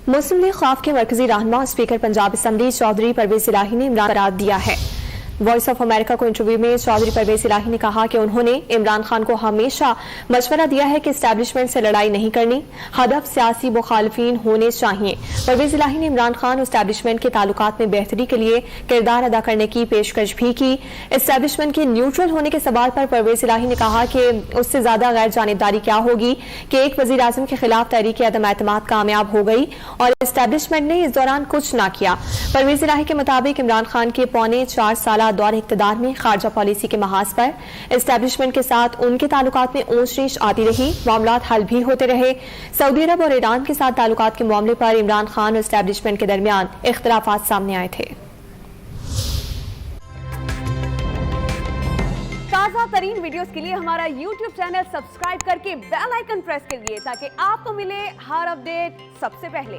مسلم league خواف کے مرکزی رہنما اسپیکر پنجاب اسمبلی چودھری پرویز الہی نے عمران قرار دیا ہے۔ وائس آف امریکہ کو انٹرویو میں چودھری پرویز الہی نے کہا کہ انہوں نے عمران خان کو ہمیشہ مشورہ دیا ہے کہ اسٹیبلشمنٹ سے لڑائی نہیں کرنی، ہدف سیاسی مخالفین ہونے چاہیے۔ پرویز الہی نے عمران خان اور اسٹیبلشمنٹ کے تعلقات میں بہتری کے لیے کردار ادا کرنے کی پیشکش بھی کی۔ اسٹیبلشمنٹ کے نیوٹرل ہونے کے سوال پر پرویز الہی نے کہا کہ اس سے زیادہ غیر جانبداری کیا ہوگی کہ ایک وزیر اعظم کے خلاف تحریک عدم اعتماد کامیاب ہو گئی اور اسٹیبلشمنٹ نے اس دوران کچھ نہ کیا۔ پرویز الہی کے مطابق عمران خان کے پونے 4 سالہ دور اقتدار میں خارجہ پالیسی کے محاذ پر اسٹیبلشمنٹ کے ساتھ ان کے تعلقات میں اونچ نیچ آتی رہی، معاملات حل بھی ہوتے رہے۔ سعودی عرب اور ایران کے ساتھ تعلقات کے معاملے پر عمران خان اور اسٹیبلشمنٹ کے درمیان اختلافات سامنے آئے تھے۔ تازہ ترین ویڈیوز کے لیے ہمارا YouTube چینل سبسکرائب کر کے بیل آئیکن پریس کریے تاکہ آپ کو ملے ہر اپڈیٹ سب سے پہلے۔